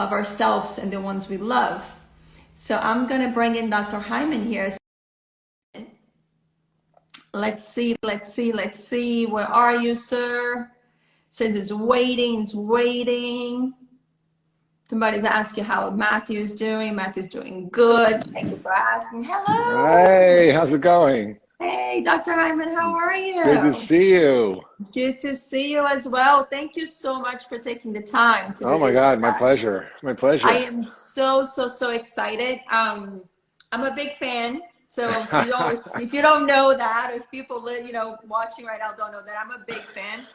of ourselves and the ones we love. So I'm going to bring in Dr. Hyman here. Let's see. Where are you, sir? Says it's waiting. Somebody's asking how Matthew's doing. Matthew's doing good. Thank you for asking. Hello. Hey, how's it going? Hey, Dr. Hyman, how are Good to you? see you. Good to see you as well. Thank you so much for taking the time to Oh do my this God, with my us. pleasure. My I pleasure. am so excited. I'm a big fan. So if you don't know that, if people live, watching right now don't know that, I'm a big fan.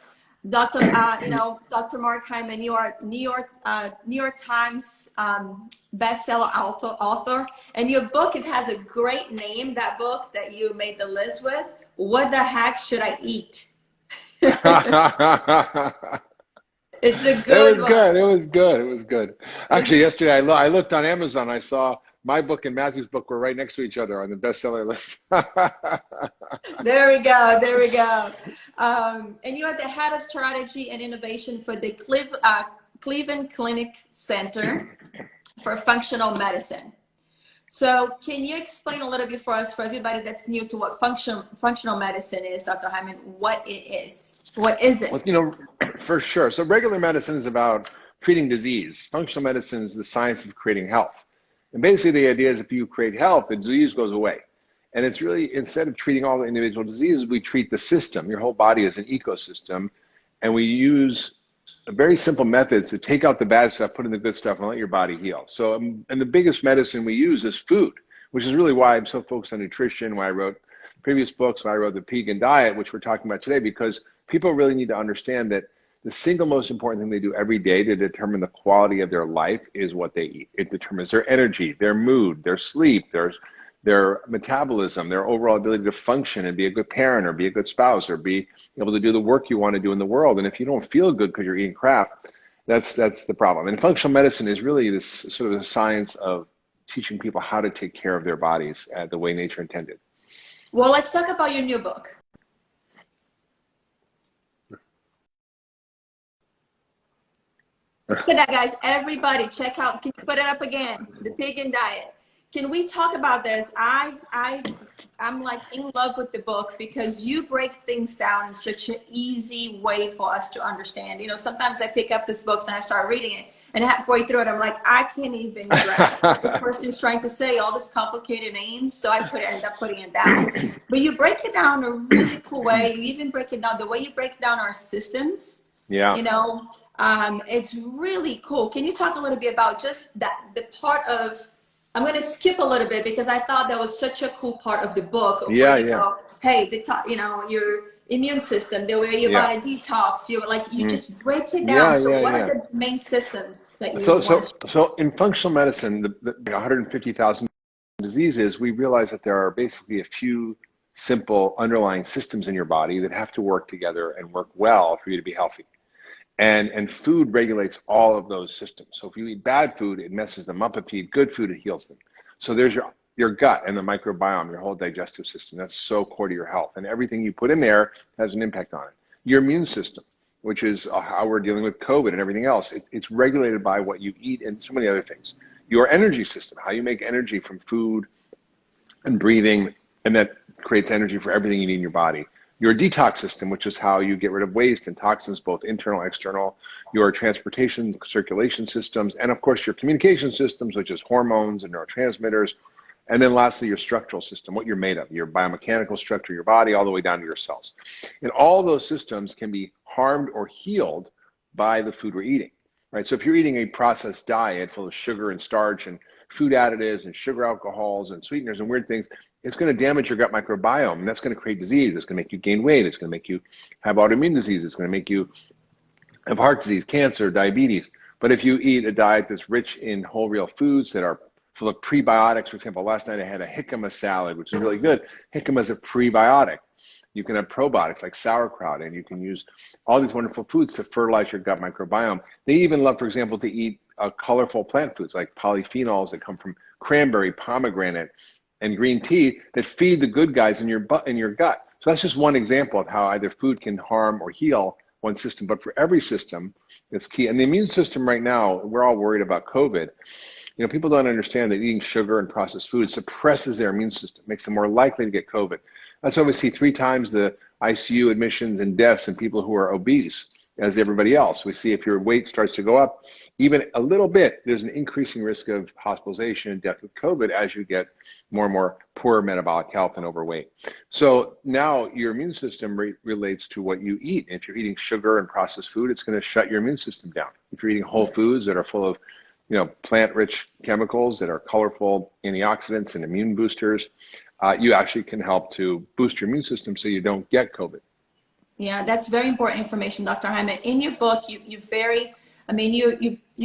Dr. Mark Hyman, you are NYTimes bestseller author, and your book, it has a great name. That book that you made the list with, What the Heck Should I Eat? It's a It good was good. one. It was good. It was good. It's Actually, yesterday I looked on Amazon. I saw my book and Matthew's book were right next to each other on the bestseller list. There we go. There we go. And you are the head of strategy and innovation for the Cleveland Clinic Center for Functional Medicine. So can you explain a little bit for us, for everybody that's new to what functional medicine is, Dr. Hyman, what it is? What is Well, it? for sure. So regular medicine is about treating disease. Functional medicine is the science of creating health. And basically the idea is if you create health, the disease goes away. And it's really, instead of treating all the individual diseases, we treat the system. Your whole body is an ecosystem. And we use very simple methods to take out the bad stuff, put in the good stuff, and let your body heal. So, and the biggest medicine we use is food, which is really why I'm so focused on nutrition, why I wrote previous books, why I wrote the vegan diet, which we're talking about today, because people really need to understand that the single most important thing they do every day to determine the quality of their life is what they eat. It determines their energy, their mood, their sleep, their metabolism, their overall ability to function and be a good parent or be a good spouse or be able to do the work you want to do in the world. And if you don't feel good because you're eating crap, that's the problem. And functional medicine is really this sort of a science of teaching people how to take care of their bodies the way nature intended. Well, let's talk about your new book. Look at that, guys. Everybody, check out. Can you put it up again? The Vegan Diet. Can we talk about this? I'm like in love with the book because you break things down in such an easy way for us to understand. Sometimes I pick up these books and I start reading it, and halfway through it, I'm like, I can't even grasp what this person's trying to say. All these complicated names, so I end up putting it down. But you break it down in a really cool way. You even break it down the way you break down our systems. Yeah. It's really cool. Can you talk a little bit about just the part of, I'm going to skip a little bit because I thought that was such a cool part of the book of where you go, hey, your immune system, the way your body detox, you just break it down. So what are the main systems that you want to share? So in functional medicine, the 150,000 diseases, we realize that there are basically a few simple underlying systems in your body that have to work together and work well for you to be healthy. And food regulates all of those systems. So if you eat bad food, it messes them up. If you eat good food, it heals them. So there's your gut and the microbiome, your whole digestive system. That's so core to your health. And everything you put in there has an impact on it. Your immune system, which is how we're dealing with COVID and everything else, it's regulated by what you eat and so many other things. Your energy system, how you make energy from food and breathing, and that creates energy for everything you need in your body. Your detox system, which is how you get rid of waste and toxins, both internal and external, your transportation, circulation systems, and of course your communication systems, which is hormones and neurotransmitters. And then lastly, your structural system, what you're made of, your biomechanical structure, your body, all the way down to your cells. And all those systems can be harmed or healed by the food we're eating, right? So if you're eating a processed diet full of sugar and starch and food additives and sugar alcohols and sweeteners and weird things, it's going to damage your gut microbiome, and that's going to create disease. It's going to make you gain weight. It's going to make you have autoimmune disease. It's going to make you have heart disease, cancer, diabetes. But if you eat a diet that's rich in whole real foods that are full of prebiotics, for example, last night I had a jicama salad, which is really good. Jicama is a prebiotic. You can have probiotics like sauerkraut, and you can use all these wonderful foods to fertilize your gut microbiome. They even love, for example, to eat colorful plant foods like polyphenols that come from cranberry, pomegranate, and green tea that feed the good guys in your gut. So that's just one example of how either food can harm or heal one system, but for every system, it's key. And the immune system right now, we're all worried about COVID. People don't understand that eating sugar and processed food suppresses their immune system, makes them more likely to get COVID. That's why we see 3 times the ICU admissions and deaths in people who are obese as everybody else. We see if your weight starts to go up even a little bit, there's an increasing risk of hospitalization and death with COVID as you get more and more poor metabolic health and overweight. So now your immune system relates to what you eat. If you're eating sugar and processed food, it's going to shut your immune system down. If you're eating whole foods that are full of plant-rich chemicals that are colorful antioxidants and immune boosters, you actually can help to boost your immune system so you don't get COVID. Yeah, that's very important information, Dr. Hyman. In your book, you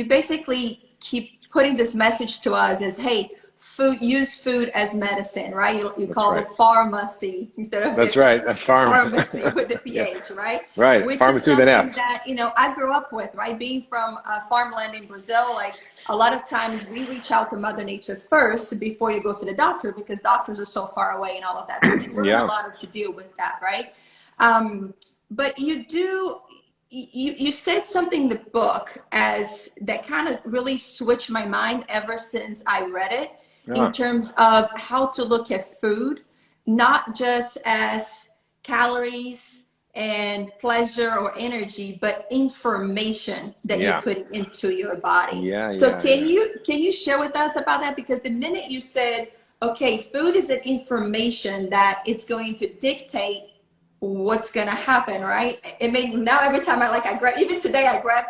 basically keep putting this message to us as, hey, use food as medicine, right? You call it pharmacy instead of pharmacy with the PH, yeah. right? Right, Which pharmacy is with something an F. that, I grew up with, right? Being from farmland in Brazil, like a lot of times we reach out to Mother Nature first before you go to the doctor because doctors are so far away and all of that. So we learn a lot to deal with that, right? But you said something in the book that kind of really switched my mind ever since I read it, in terms of how to look at food, not just as calories and pleasure or energy, but information that you're putting into your body. Can you share with us about that? Because the minute you said, okay, food is an information that it's going to dictate what's gonna happen, right? Now every time I grab, even today I grabbed,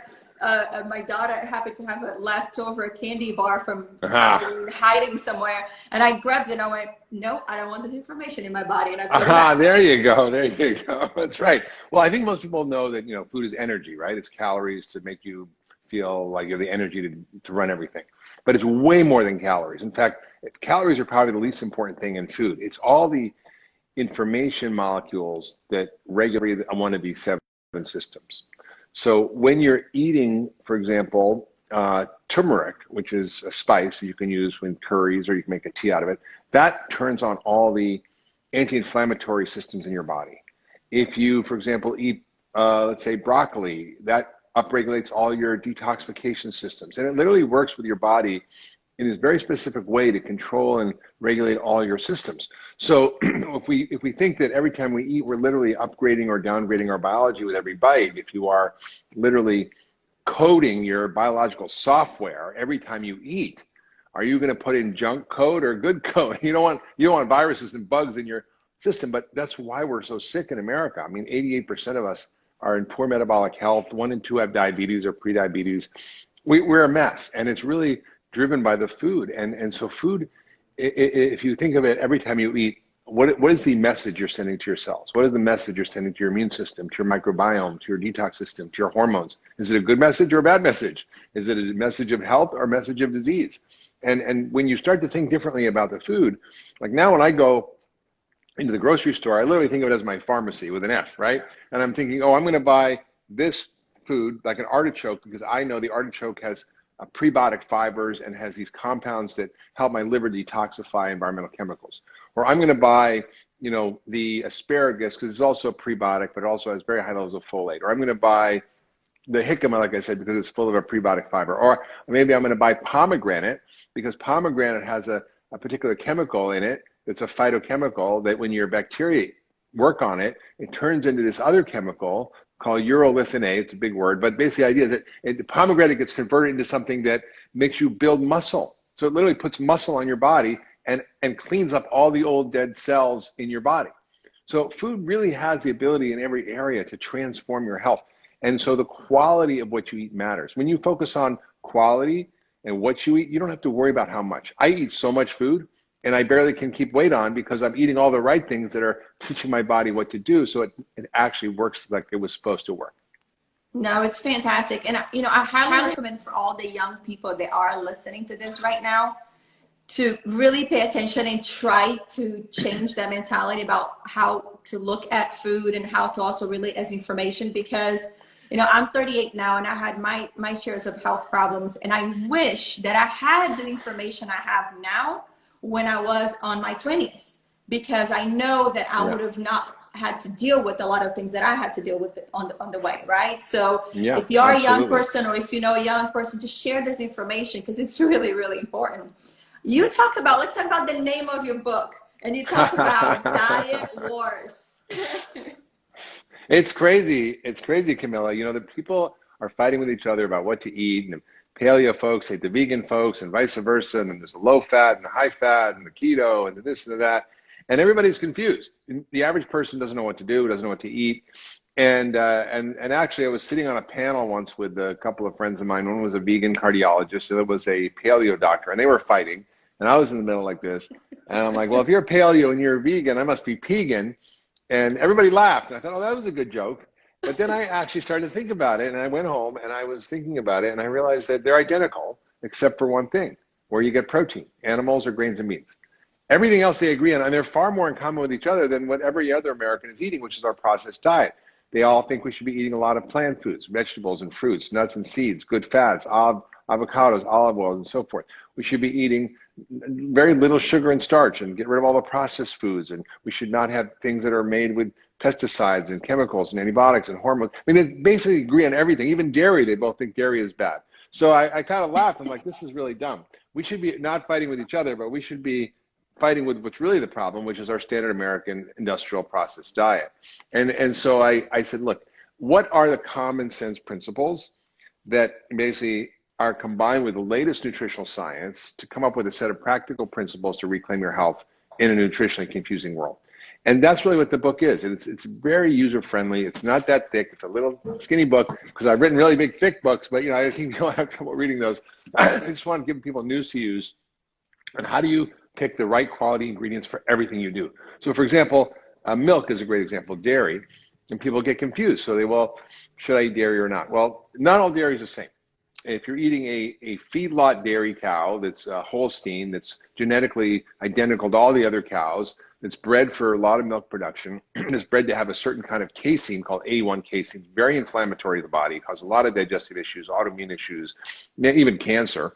my daughter happened to have a leftover candy bar from Halloween hiding somewhere, and I grabbed it and I went, no, I don't want this information in my body, and I put it back. There you go. That's right. Well, I think most people know that food is energy, right? It's calories to make you feel like you have the energy to run everything, but it's way more than calories. In fact, calories are probably the least important thing in food. It's all the information molecules that regulate one of these 7 systems. So when you're eating, for example, turmeric, which is a spice you can use with curries or you can make a tea out of it, that turns on all the anti-inflammatory systems in your body. If you, for example, eat, let's say, broccoli, that upregulates all your detoxification systems. And it literally works with your body in this very specific way to control and regulate all your systems. So if we think that every time we eat, we're literally upgrading or downgrading our biology with every bite, if you are literally coding your biological software every time you eat, are you going to put in junk code or good code? You don't want viruses and bugs in your system, but that's why we're so sick in America. 88% of us are in poor metabolic health. 1 in 2 have diabetes or prediabetes. We're a mess, and it's really driven by the food. And so food, if you think of it, every time you eat, what is the message you're sending to your cells? What is the message you're sending to your immune system, to your microbiome, to your detox system, to your hormones? Is it a good message or a bad message? Is it a message of health or a message of disease? And when you start to think differently about the food, like now when I go into the grocery store, I literally think of it as my pharmacy with an F, right? And I'm thinking, I'm going to buy this food, like an artichoke, because I know the artichoke has prebiotic fibers and has these compounds that help my liver detoxify environmental chemicals. Or I'm going to buy, the asparagus because it's also prebiotic, but it also has very high levels of folate. Or I'm going to buy the jicama, like I said, because it's full of a prebiotic fiber. Or maybe I'm going to buy pomegranate because pomegranate has a particular chemical in it that's a phytochemical that when your bacteria work on it, it turns into this other chemical called urolithin A. It's a big word, but basically the idea is that the pomegranate gets converted into something that makes you build muscle. So it literally puts muscle on your body and cleans up all the old dead cells in your body. So food really has the ability in every area to transform your health. And so the quality of what you eat matters. When you focus on quality and what you eat, you don't have to worry about how much. I eat so much food and I barely can keep weight on because I'm eating all the right things that are teaching my body what to do. So it actually works like it was supposed to work. No, it's fantastic. And, I highly recommend for all the young people that are listening to this right now to really pay attention and try to change that mentality about how to look at food and how to also relate as information, because I'm 38 now and I had my shares of health problems, and I wish that I had the information I have now when I was on my 20s, because I know that I would have not had to deal with a lot of things that I had to deal with on the way, right? So Yeah, if you are a young absolutely. person, or if you know a young person, just share this information, because it's really, really important. Let's talk about the name of your book, and you talk about diet wars. It's crazy. It's crazy, Camilla. You know, the people are fighting with each other about what to eat, and the paleo folks hate the vegan folks, and vice versa. And then there's the low fat and the high fat and the keto and the this and the that. And everybody's confused. The average person doesn't know what to do, doesn't know what to eat. And actually, I was sitting on a panel once with a couple of friends of mine. One was a vegan cardiologist, the other was a paleo doctor, and they were fighting. And I was in the middle like this. And I'm like, well, if you're paleo and you're a vegan, I must be pegan. And everybody laughed. And I thought, oh, that was a good joke. But then I actually started to think about it. And I went home and I was thinking about it. And I realized that they're identical, except for one thing, where you get protein, animals or grains and meats. Everything else they agree on. And they're far more in common with each other than what every other American is eating, which is our processed diet. They all think we should be eating a lot of plant foods, vegetables and fruits, nuts and seeds, good fats, avocados, olive oils, and so forth. We should be eating very little sugar and starch and get rid of all the processed foods. And we should not have things that are made with pesticides and chemicals and antibiotics and hormones. I mean, they basically agree on everything. Even dairy, they both think dairy is bad. So I kind of laughed. I'm like, this is really dumb. We should be not fighting with each other, but we should be fighting with what's really the problem, which is our standard American industrial processed diet. And so I said, look, what are the common sense principles that basically are combined with the latest nutritional science to come up with a set of practical principles to reclaim your health in a nutritionally confusing world? And that's really what the book is. It's very user friendly. It's not that thick. It's a little skinny book because I've written really big, thick books, but I think you'll have trouble reading those. I just want to give people news to use. And how do you pick the right quality ingredients for everything you do? So for example, milk is a great example, dairy, and people get confused. So well, should I eat dairy or not? Well, not all dairy is the same. If you're eating a feedlot dairy cow that's Holstein, that's genetically identical to all the other cows, that's bred for a lot of milk production, that's bred to have a certain kind of casein called A1 casein, very inflammatory to the body, causes a lot of digestive issues, autoimmune issues, even cancer.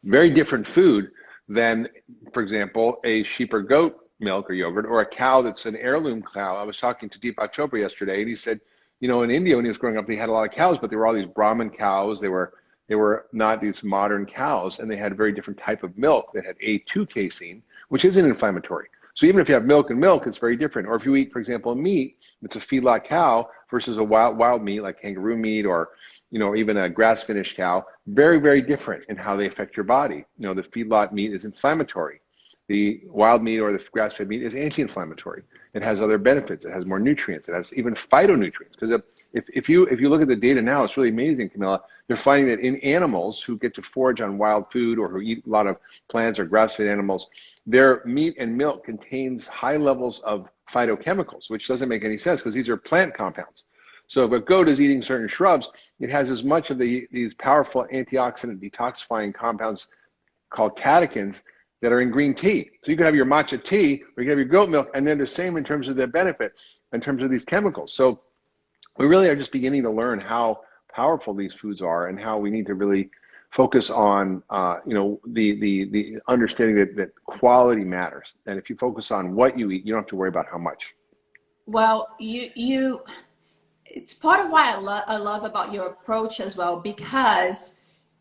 Very different food than, for example, a sheep or goat milk or yogurt, or a cow that's an heirloom cow. I was talking to Deepak Chopra yesterday, and he said, in India when he was growing up, they had a lot of cows, but they were all these Brahmin cows. They were not these modern cows, and they had a very different type of milk that had A2 casein, which isn't inflammatory. So even if you have milk and milk, it's very different. Or if you eat, for example, meat, it's a feedlot cow versus a wild meat like kangaroo meat or even a grass-finished cow, very, very different in how they affect your body. The feedlot meat is inflammatory. The wild meat or the grass-fed meat is anti-inflammatory. It has other benefits. It has more nutrients. It has even phytonutrients. Because if you look at the data now, it's really amazing, Camilla. They're finding that in animals who get to forage on wild food or who eat a lot of plants or grass-fed animals, their meat and milk contains high levels of phytochemicals, which doesn't make any sense because these are plant compounds. So if a goat is eating certain shrubs, it has as much of these powerful antioxidant detoxifying compounds called catechins that are in green tea. So you can have your matcha tea or you can have your goat milk, and they're the same in terms of their benefit, in terms of these chemicals. So we really are just beginning to learn how powerful these foods are and how we need to really focus on the understanding that quality matters. And if you focus on what you eat, you don't have to worry about how much. Well, it's part of why I love about your approach as well, because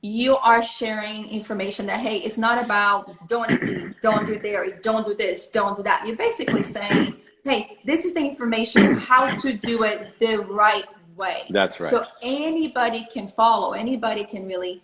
you are sharing information that, hey, it's not about don't eat meat, don't do dairy, don't do this, don't do that. You're basically saying, hey, this is the information of how to do it the right way. That's right. So anybody can follow, anybody can really,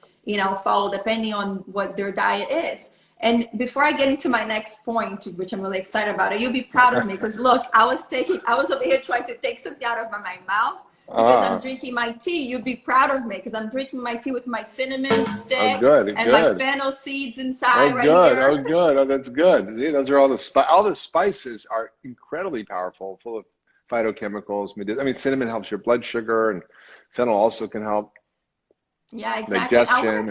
follow depending on what their diet is. And before I get into my next point, which I'm really excited about it, you'll be proud of me because look, I was over here trying to take something out of my mouth because I'm drinking my tea. You'd be proud of me because I'm drinking my tea with my cinnamon stick my fennel seeds inside right here. Oh, good. Oh, that's good. See, those are all the spices are incredibly powerful, full of phytochemicals. I mean, cinnamon helps your blood sugar, and fennel also can help. Yeah, exactly. Digestion.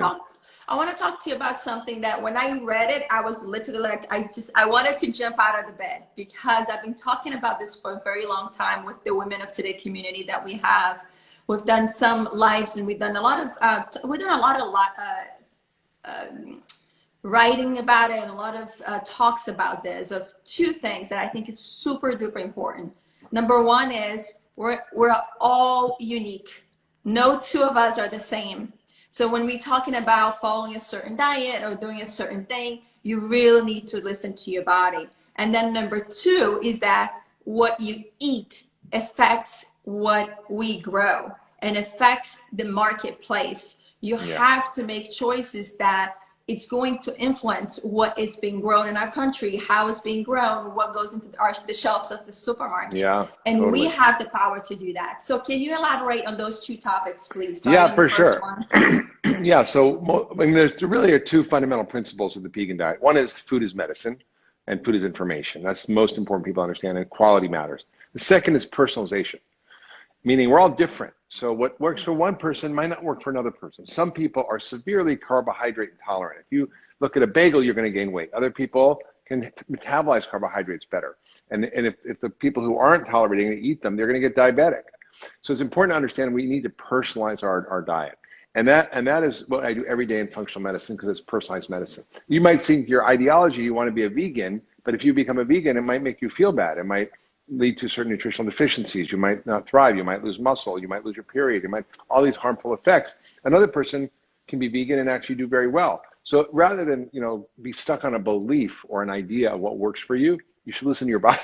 I want to talk to you about something that when I read it, I was literally like, I wanted to jump out of the bed because I've been talking about this for a very long time with the Women of Today community that we have. We've done some lives and we've done a lot of writing about it and a lot of talks about this, of two things that I think is super duper important. Number one is we're all unique. No two of us are the same. So when we're talking about following a certain diet or doing a certain thing, you really need to listen to your body. And then number two is that what you eat affects what we grow and affects the marketplace. You have to make choices that it's going to influence what it's being grown in our country, how it's being grown, what goes into the shelves of the supermarket. Yeah, and totally. we have the power to do that. So can you elaborate on those two topics, please? Yeah, for sure. One? Yeah, so I mean, there really are two fundamental principles of the vegan diet. One is food is medicine and food is information. That's the most important people understand, and quality matters. The second is personalization, meaning we're all different. So what works for one person might not work for another person. Some people are severely carbohydrate intolerant. If you look at a bagel, you're going to gain weight. Other people can metabolize carbohydrates better. And if the people who aren't tolerating to eat them, they're going to get diabetic. So it's important to understand we need to personalize our diet. And that is what I do every day in functional medicine, because it's personalized medicine. You might think your ideology, you want to be a vegan, but if you become a vegan, it might make you feel bad. It might lead to certain nutritional deficiencies. You might not thrive. You might lose muscle. You might lose your period. You might, all these harmful effects. Another person can be vegan and actually do very well. So rather than, be stuck on a belief or an idea of what works for you, you should listen to your body.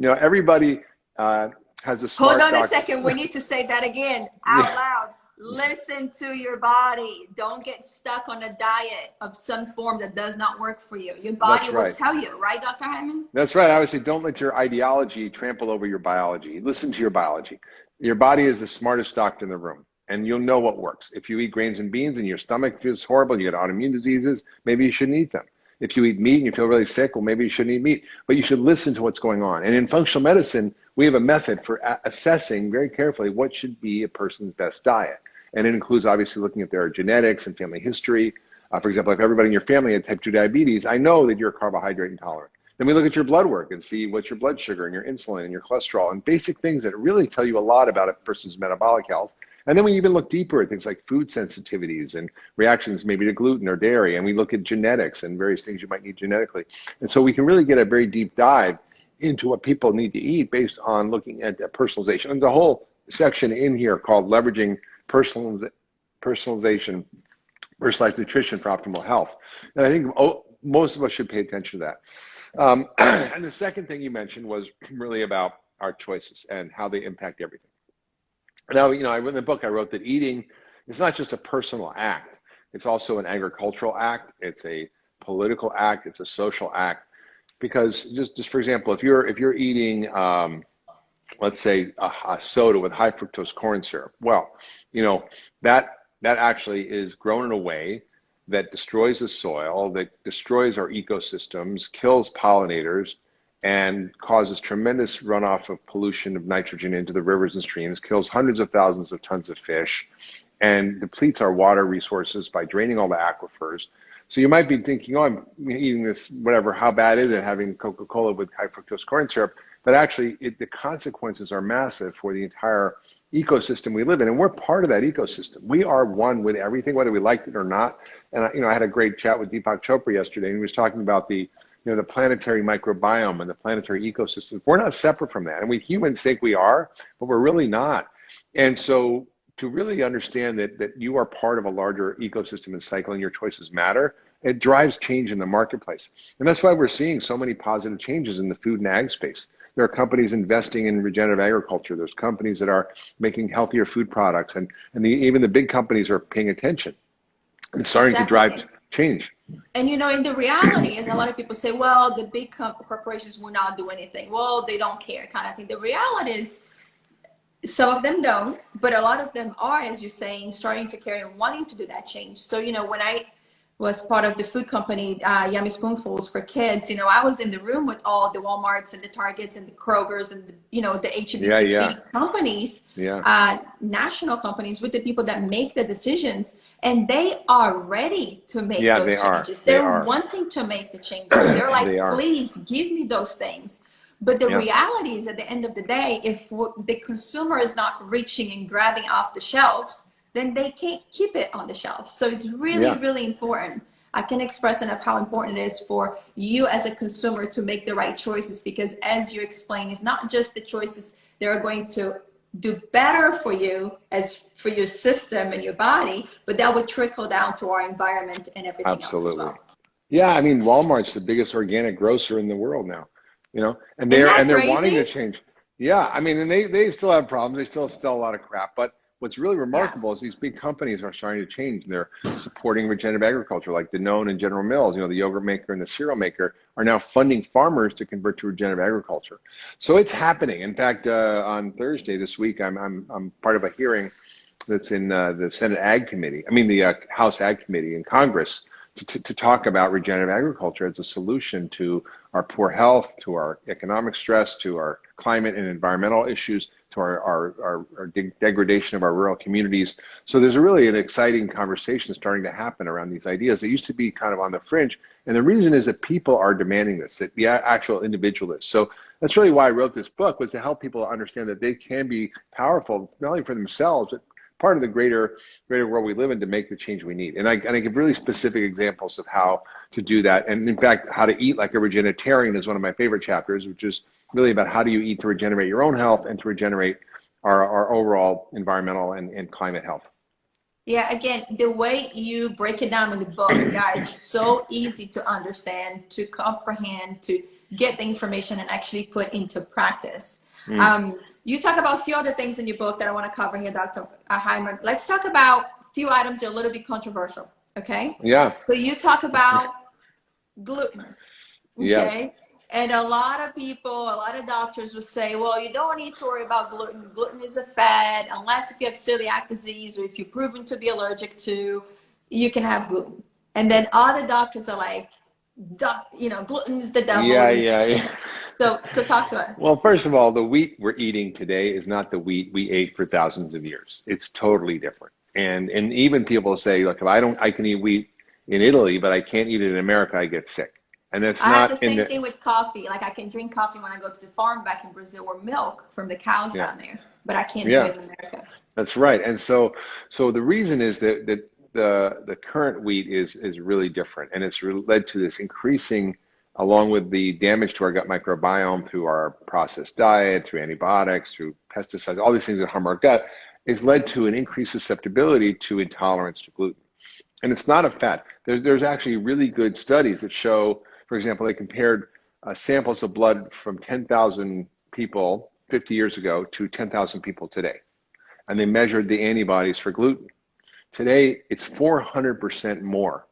Everybody has a smart Hold on doctor. a second. We need to say that again out loud. Listen to your body. Don't get stuck on a diet of some form that does not work for you. Your body will tell you, right, Dr. Hyman? That's right. I would say don't let your ideology trample over your biology. Listen to your biology. Your body is the smartest doctor in the room, and you'll know what works. If you eat grains and beans and your stomach feels horrible, you get autoimmune diseases, maybe you shouldn't eat them. If you eat meat and you feel really sick, well, maybe you shouldn't eat meat. But you should listen to what's going on. And in functional medicine, we have a method for assessing very carefully what should be a person's best diet. And it includes obviously looking at their genetics and family history. For example, if everybody in your family had type 2 diabetes, I know that you're carbohydrate intolerant. Then we look at your blood work and see what's your blood sugar and your insulin and your cholesterol and basic things that really tell you a lot about a person's metabolic health. And then we even look deeper at things like food sensitivities and reactions maybe to gluten or dairy. And we look at genetics and various things you might need genetically. And so we can really get a very deep dive into what people need to eat based on looking at personalization. And the whole section in here called leveraging personalization, personalized nutrition for optimal health. And I think most of us should pay attention to that. And the second thing you mentioned was really about our choices and how they impact everything. Now, I wrote in the book, I wrote that eating is not just a personal act. It's also an agricultural act. It's a political act. It's a social act. Because just for example, if you're eating, let's say a soda with high fructose corn syrup, well, that actually is grown in a way that destroys the soil, that destroys our ecosystems, kills pollinators, and causes tremendous runoff of pollution of nitrogen into the rivers and streams, kills hundreds of thousands of tons of fish, and depletes our water resources by draining all the aquifers. So you might be thinking, oh, I'm eating this, whatever, how bad is it having Coca-Cola with high fructose corn syrup? But actually, the consequences are massive for the entire ecosystem we live in. And we're part of that ecosystem. We are one with everything, whether we liked it or not. And I had a great chat with Deepak Chopra yesterday, and he was talking about the planetary microbiome and the planetary ecosystem. We're not separate from that. And we humans think we are, but we're really not. And so to really understand that you are part of a larger ecosystem and cycle and your choices matter, it drives change in the marketplace. And that's why we're seeing so many positive changes in the food and ag space. There are companies investing in regenerative agriculture. There's companies that are making healthier food products, and even the big companies are paying attention and starting to drive change. And in the reality is a lot of people say, well, the big corporations will not do anything. Well, they don't care kind of thing. The reality is some of them don't, but a lot of them are, as you're saying, starting to care and wanting to do that change. So, when I was part of the food company, Yummy Spoonfuls for Kids, I was in the room with all the Walmarts and the Targets and the Krogers and the H-E-B's, big companies, national companies, with the people that make the decisions, and they are ready to make those changes. They're wanting to make the changes. They're like, please give me those things. But the reality is, at the end of the day, if the consumer is not reaching and grabbing off the shelves, then they can't keep it on the shelf. So it's really, really important I can express enough how important it is for you as a consumer to make the right choices, because as you explain, it's not just the choices that are going to do better for you as for your system and your body, but that would trickle down to our environment and everything else as Absolutely. well. Yeah, I mean, Walmart's the biggest organic grocer in the world now, and Isn't that they're wanting to crazy? change. Yeah, I mean, and they still have problems. They still sell a lot of crap, but what's really Yeah. remarkable is these big companies are starting to change. And they're supporting regenerative agriculture, like Danone and General Mills. The yogurt maker and the cereal maker are now funding farmers to convert to regenerative agriculture. So it's happening. In fact, on Thursday this week, I'm part of a hearing that's in the Senate Ag Committee. I mean, the House Ag Committee in Congress to talk about regenerative agriculture as a solution to our poor health, to our economic stress, to our climate and environmental issues, to our degradation of our rural communities. So there's really an exciting conversation starting to happen around these ideas that used to be kind of on the fringe. And the reason is that people are demanding this, that the actual individualists. So that's really why I wrote this book, was to help people understand that they can be powerful, not only for themselves, but part of the greater world we live in, to make the change we need. And I give really specific examples of how to do that. And in fact, how to eat like a regenitarian is one of my favorite chapters, which is really about how do you eat to regenerate your own health and to regenerate our overall environmental and climate health. Yeah, again, the way you break it down in the book, guys, is so easy to understand, to comprehend, to get the information and actually put into practice. You talk about a few other things in your book that I want to cover here, Dr. Hyman. Let's talk about a few items that are a little bit controversial, okay? Yeah. So you talk about gluten, Yes. okay? And a lot of people, a lot of doctors will say, well, you don't need to worry about gluten. Gluten is a fad, unless if you have celiac disease or if you're proven to be allergic to, you can have gluten. And then other doctors are like, gluten is the devil. Yeah. So talk to us. Well, first of all, the wheat we're eating today is not the wheat we ate for thousands of years. It's totally different. And even people say, look, if I can eat wheat in Italy, but I can't eat it in America, I get sick. And that's I have the not in same the, thing with coffee. Like I can drink coffee when I go to the farm back in Brazil, or milk from the cows yeah, down there, but I can't do yeah, it in America. that's right. And so the reason is that the current wheat is really different, and it's led to this increasing, along with the damage to our gut microbiome through our processed diet, through antibiotics, through pesticides, all these things that harm our gut, is led to an increased susceptibility to intolerance to gluten. And it's not a fad. There's actually really good studies that show, for example, they compared samples of blood from 10,000 people 50 years ago to 10,000 people today. And they measured the antibodies for gluten. Today, it's 400% more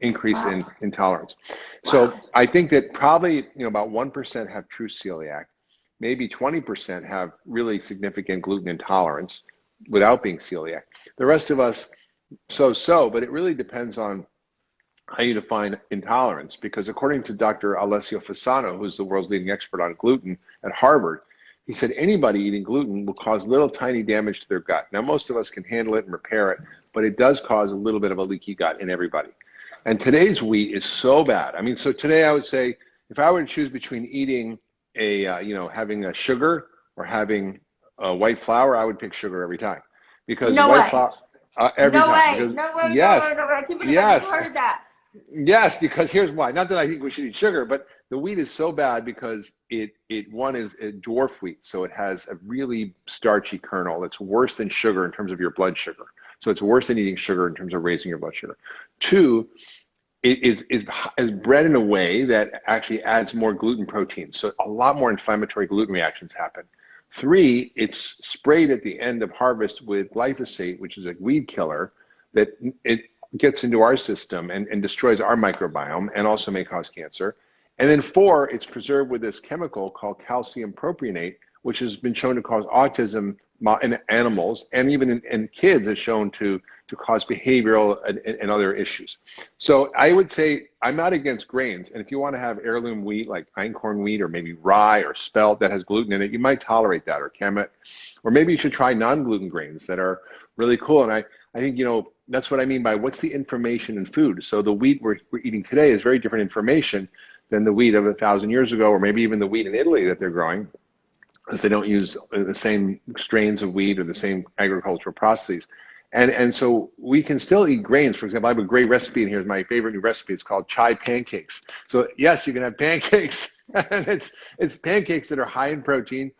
increase Wow. in intolerance. Wow. So I think that probably about 1% have true celiac, maybe 20% have really significant gluten intolerance without being celiac. The rest of us, but it really depends on how you define intolerance, because according to Dr. Alessio Fasano, who's the world's leading expert on gluten at Harvard, he said anybody eating gluten will cause little tiny damage to their gut. Now, most of us can handle it and repair it, but it does cause a little bit of a leaky gut in everybody. And today's wheat is so bad. I mean, so today I would say, if I were to choose between eating having a sugar or having a white flour, I would pick sugar every time, because No white way. flour, every No time, way. because No way. No yes, way. No way. I can't believe I just yes, heard that. yes, because here's why. Not that I think we should eat sugar, but the wheat is so bad because it one is a dwarf wheat, so it has a really starchy kernel that's worse than sugar in terms of your blood sugar. So it's worse than eating sugar in terms of raising your blood sugar. Two, it is bred in a way that actually adds more gluten protein, so a lot more inflammatory gluten reactions happen. Three, it's sprayed at the end of harvest with glyphosate, which is a weed killer that it gets into our system and destroys our microbiome and also may cause cancer. And then four, it's preserved with this chemical called calcium propionate, which has been shown to cause autism in animals, and even in kids is shown to cause behavioral and other issues. So I would say I'm not against grains. And if you want to have heirloom wheat like einkorn wheat or maybe rye or spelt that has gluten in it, you might tolerate that, or kemet. Or maybe you should try non-gluten grains that are really cool. And I think, that's what I mean by what's the information in food. So the wheat we're eating today is very different information than the wheat of 1,000 years ago, or maybe even the wheat in Italy that they're growing, as they don't use the same strains of wheat or the same agricultural processes. And so we can still eat grains. For example, I have a great recipe in here. It's my favorite new recipe. It's called chai pancakes. So yes, you can have pancakes. And it's pancakes that are high in protein,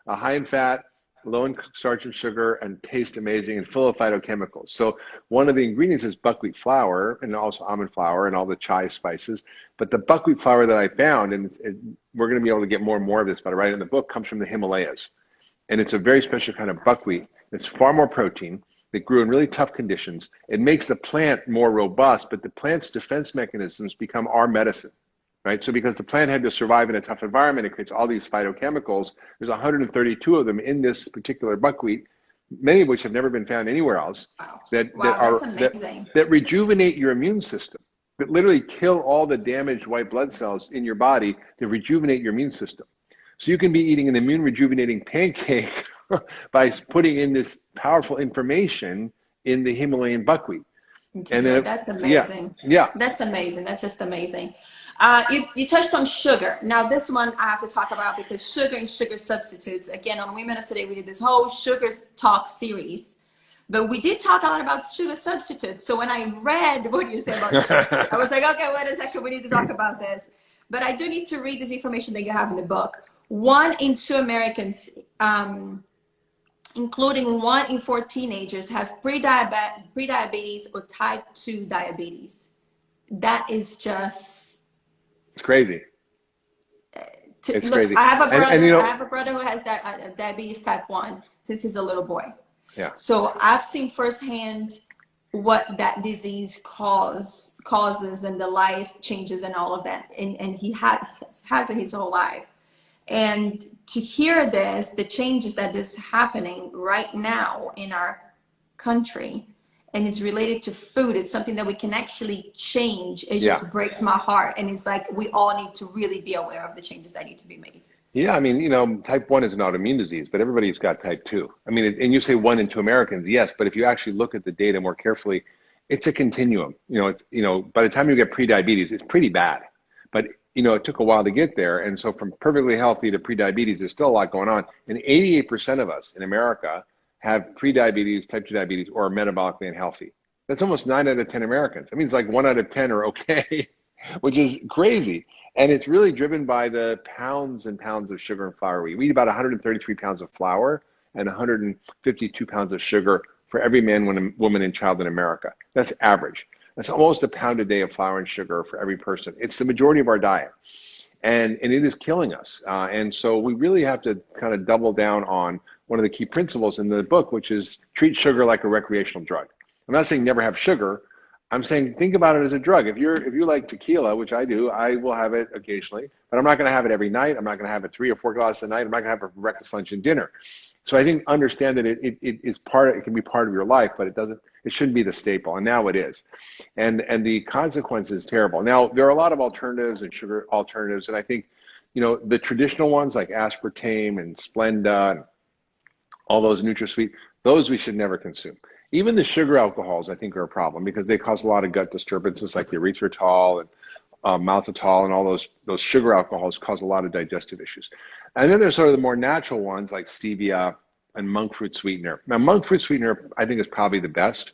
high in fat, low in starch and sugar, and taste amazing and full of phytochemicals. So one of the ingredients is buckwheat flour and also almond flour and all the chai spices. But the buckwheat flour that I found, and we're going to be able to get more and more of this, but I write in the book, comes from the Himalayas. And it's a very special kind of buckwheat. It's far more protein. It grew in really tough conditions. It makes the plant more robust, but the plant's defense mechanisms become our medicine, right? So because the plant had to survive in a tough environment, it creates all these phytochemicals. There's 132 of them in this particular buckwheat, many of which have never been found anywhere else, Wow. that Wow, that's amazing. that rejuvenate your immune system, that literally kill all the damaged white blood cells in your body to rejuvenate your immune system. So you can be eating an immune rejuvenating pancake by putting in this powerful information in the Himalayan buckwheat. And then, That's amazing. Yeah. That's amazing. That's just amazing. You touched on sugar. Now, this one I have to talk about because sugar and sugar substitutes. Again, on Women of Today, we did this whole sugar talk series, but we did talk a lot about sugar substitutes. So when I read what you said about sugar, I was like, okay, wait a second, we need to talk about this. But I do need to read this information that you have in the book. 1 in 2 Americans, including 1 in 4 teenagers, have prediabetes or type 2 diabetes. That is just... It's crazy. It's crazy. I have a brother. And, you know, I have a brother who has diabetes type 1 since he's a little boy. Yeah. So I've seen firsthand what that disease causes and the life changes and all of that. And he has it his whole life. And to hear this, the changes that is happening right now in our country, and it's related to food, it's something that we can actually change. It just breaks my heart. And it's like, we all need to really be aware of the changes that need to be made. Yeah, I mean, you know, type 1 is an autoimmune disease, but everybody's got type 2. I mean, and you say 1 in 2 Americans, yes, but if you actually look at the data more carefully, it's a continuum. By the time you get prediabetes, it's pretty bad. But it took a while to get there. And so from perfectly healthy to prediabetes, there's still a lot going on. And 88% of us in America have prediabetes, type 2 diabetes, or are metabolically unhealthy. That's almost 9 out of 10 Americans. That means like 1 out of 10 are okay, which is crazy. And it's really driven by the pounds and pounds of sugar and flour. We eat about 133 pounds of flour and 152 pounds of sugar for every man, woman, and child in America. That's average. That's almost a pound a day of flour and sugar for every person. It's the majority of our diet. And it is killing us. And so we really have to kind of double down on one of the key principles in the book, which is treat sugar like a recreational drug. I'm not saying never have sugar. I'm saying think about it as a drug. If you like tequila, which I do, I will have it occasionally, but I'm not going to have it every night. I'm not going to have it 3 or 4 glasses a night. I'm not going to have it for breakfast, lunch, and dinner. So I think understand that it can be part of your life, but it shouldn't be the staple. And now it is. And the consequence is terrible. Now, there are a lot of alternatives and sugar alternatives. And I think, the traditional ones like aspartame and Splenda, and all those NutraSweet, those we should never consume. Even the sugar alcohols, I think, are a problem because they cause a lot of gut disturbances like the erythritol and maltitol, and all those sugar alcohols cause a lot of digestive issues. And then there's sort of the more natural ones like stevia and monk fruit sweetener. Now, monk fruit sweetener, I think, is probably the best.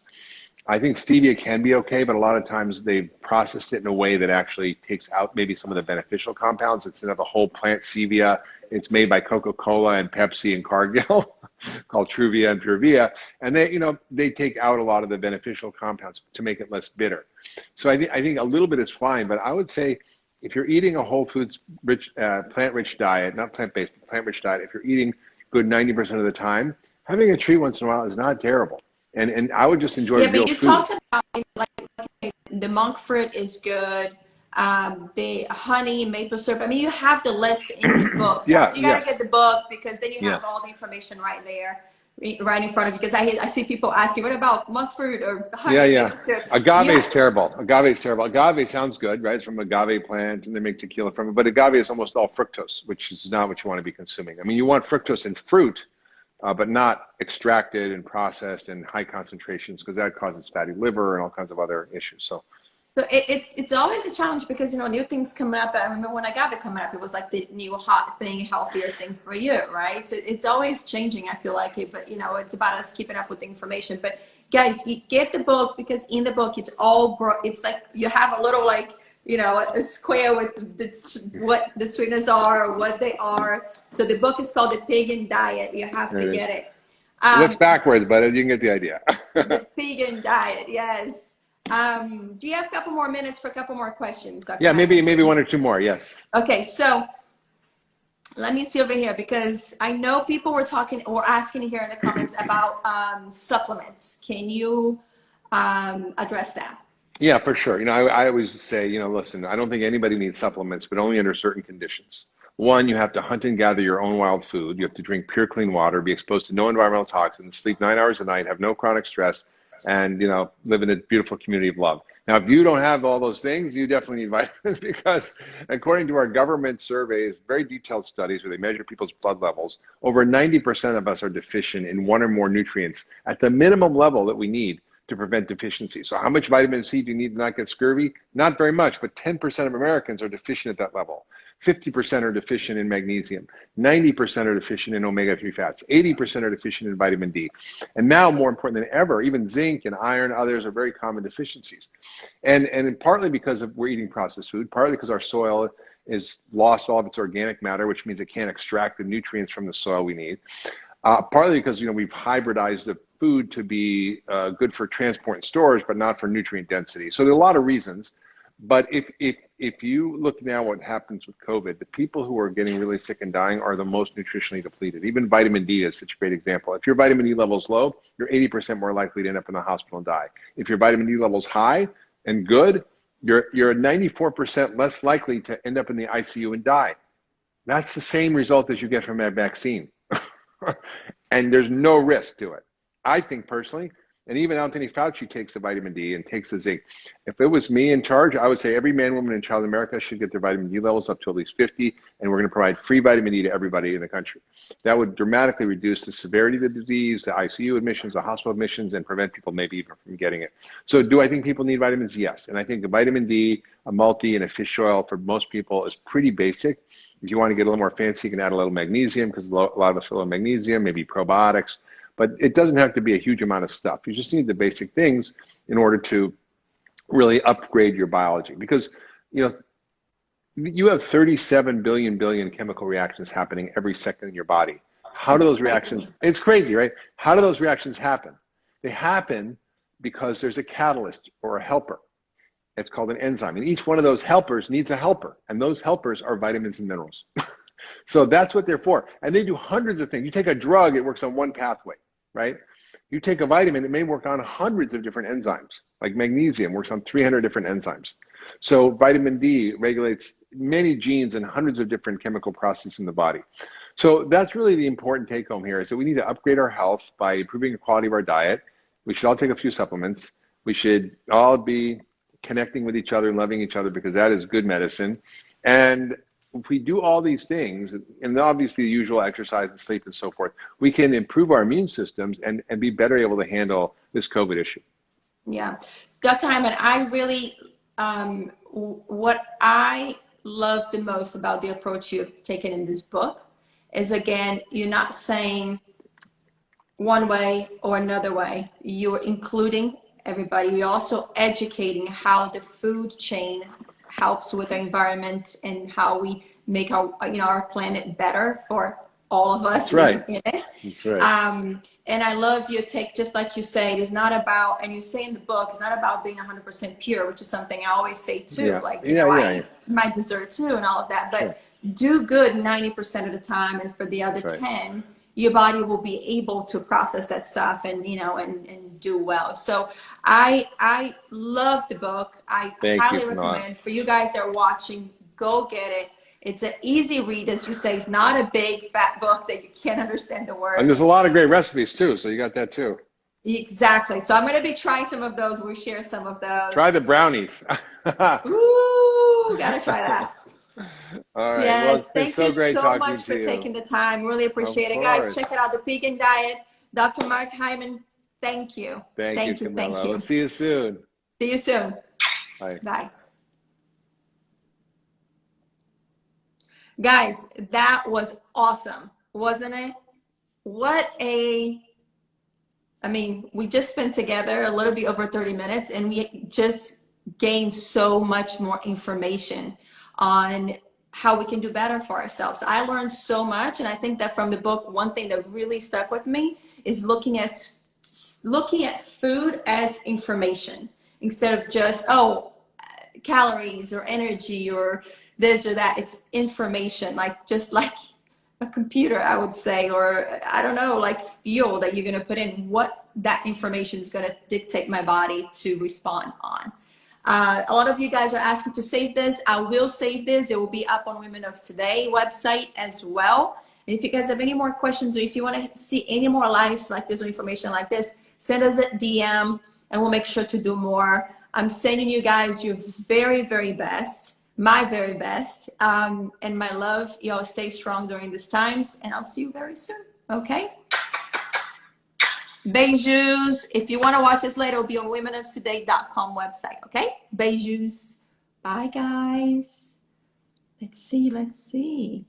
I think stevia can be okay, but a lot of times they've processed it in a way that actually takes out maybe some of the beneficial compounds. Instead of the whole plant stevia, it's made by Coca-Cola and Pepsi and Cargill called Truvia and Purvia. And they take out a lot of the beneficial compounds to make it less bitter. So I think a little bit is fine, but I would say if you're eating a whole foods rich, plant-rich diet, not plant-based, but plant-rich diet, if you're eating good 90% of the time, having a treat once in a while is not terrible. And I would just enjoy real food. Yeah, but you talked about like the monk fruit is good. The honey, maple syrup. I mean, you have the list in the book. Yeah, so you got to get the book because then you have yes. all the information right there, right in front of you. Because I see people asking, what about monk fruit or honey, maple syrup? Agave is terrible. Agave is terrible. Agave sounds good, right? It's from agave plant and they make tequila from it. But agave is almost all fructose, which is not what you want to be consuming. I mean, you want fructose in fruit, but not extracted and processed in high concentrations because that causes fatty liver and all kinds of other issues. So So it's always a challenge because, you know, new things coming up. I remember when I got it coming up, it was like the new hot thing, healthier thing for you, right? So it's always changing, I feel like it, but you know, it's about us keeping up with the information. But guys, you get the book because in the book, it's all, it's like you have a little like, you know, a square with what the sweeteners are, or what they are. So the book is called The Pagan Diet. You have There to it is. get it. It looks backwards, but you can get the idea. The Pagan Diet, yes. Do you have a couple more minutes for a couple more questions, Dr. Yeah, maybe Hyman? one or two more. Yes. Okay, so let me see over here because I know people were talking or asking here in the comments about supplements. Can you address that? Yeah, for sure. You know, I always say, you know, listen, I don't think anybody needs supplements, but only under certain conditions. One, you have to hunt and gather your own wild food. You have to drink pure, clean water, be exposed to no environmental toxins, sleep 9 hours a night, have no chronic stress, and, you know, live in a beautiful community of love. Now, if you don't have all those things, you definitely need vitamins because according to our government surveys, very detailed studies where they measure people's blood levels, over 90% of us are deficient in one or more nutrients at the minimum level that we need to prevent deficiency. So how much vitamin C do you need to not get scurvy? Not very much, but 10% of Americans are deficient at that level. 50% are deficient in magnesium. 90% are deficient in omega-3 fats. 80% are deficient in vitamin D. And now, more important than ever, even zinc and iron, others are very common deficiencies. And partly because we're eating processed food, partly because our soil is lost all of its organic matter, which means it can't extract the nutrients from the soil we need. Partly because, you know, we've hybridized the food to be good for transport and storage, but not for nutrient density. So there are a lot of reasons. But if you look now what happens with COVID, the people who are getting really sick and dying are the most nutritionally depleted. Even vitamin D is such a great example. If your vitamin D level is low, you're 80% more likely to end up in the hospital and die. If your vitamin D level is high and good, you're 94% less likely to end up in the ICU and die. That's the same result as you get from that vaccine. And there's no risk to it. I think personally, and even Anthony Fauci takes the vitamin D and takes the zinc. If it was me in charge, I would say every man, woman, and child in America should get their vitamin D levels up to at least 50, and we're going to provide free vitamin D to everybody in the country. That would dramatically reduce the severity of the disease, the ICU admissions, the hospital admissions, and prevent people maybe even from getting it. So do I think people need vitamins? Yes. And I think a vitamin D, a multi, and a fish oil for most people is pretty basic. If you want to get a little more fancy, you can add a little magnesium because a lot of us fill in magnesium, maybe probiotics. But it doesn't have to be a huge amount of stuff. You just need the basic things in order to really upgrade your biology. Because, you know, you have 37 billion chemical reactions happening every second in your body. How do those reactions, it's crazy, right? How do those reactions happen? They happen because there's a catalyst or a helper. It's called an enzyme. And each one of those helpers needs a helper. And those helpers are vitamins and minerals. So that's what they're for. And they do hundreds of things. You take a drug, it works on one pathway, right? You take a vitamin, it may work on hundreds of different enzymes. Like magnesium works on 300 different enzymes. So vitamin D regulates many genes and hundreds of different chemical processes in the body. So that's really the important take home here is that we need to upgrade our health by improving the quality of our diet. We should all take a few supplements. We should all be connecting with each other and loving each other because that is good medicine. And if we do all these things, and obviously the usual exercise and sleep and so forth, we can improve our immune systems and be better able to handle this COVID issue. Yeah. Dr. Hyman, I really, what I love the most about the approach you've taken in this book is, again, you're not saying one way or another way. You're including everybody. You're also educating how the food chain helps with the environment and how we make our, you know, our planet better for all of us. That's right. In it. That's right. And I love your take, just like you say, it is not about, and you say in the book, it's not about being 100% pure, which is something I always say too. Yeah. Like, you know, I eat my dessert too and all of that, but do good 90% of the time. And for the other 10, your body will be able to process that stuff and, you know, and do well. So I love the book. I highly recommend for you guys that are watching, go get it. It's an easy read, as you say. It's not a big fat book that you can't understand the words. And there's a lot of great recipes too, so you got that too. Exactly. So I'm going to be trying some of those. We'll share some of those. Try the brownies. Ooh, got to try that. All right. Yes, Well, thank you so much for taking the time. Really appreciate it, guys. Check it out, The Pagan Diet. Dr. Mark Hyman, thank you. Thank you, Camilla. We'll see you soon. See you soon. Bye. Bye. Guys, that was awesome, wasn't it? I mean, we just spent together a little bit over 30 minutes and we just gained so much more information on how we can do better for ourselves. I learned so much, and I think that from the book, one thing that really stuck with me is looking at food as information instead of just, oh, calories or energy or this or that. It's information, like just like a computer, I would say, or I don't know, like fuel that you're going to put in. What that information is going to dictate my body to respond on. A lot of you guys are asking to save this. I will save this. It will be up on Women of Today website as well. And if you guys have any more questions, or if you want to see any more lives like this or information like this, send us a DM and we'll make sure to do more. I'm sending you guys your very, very best, my very best, and my love. Y'all stay strong during these times, and I'll see you very soon. Okay? Beijos. If you want to watch this later, it'll be on womenoftoday.com website. Okay? Beijos. Bye, guys. Let's see.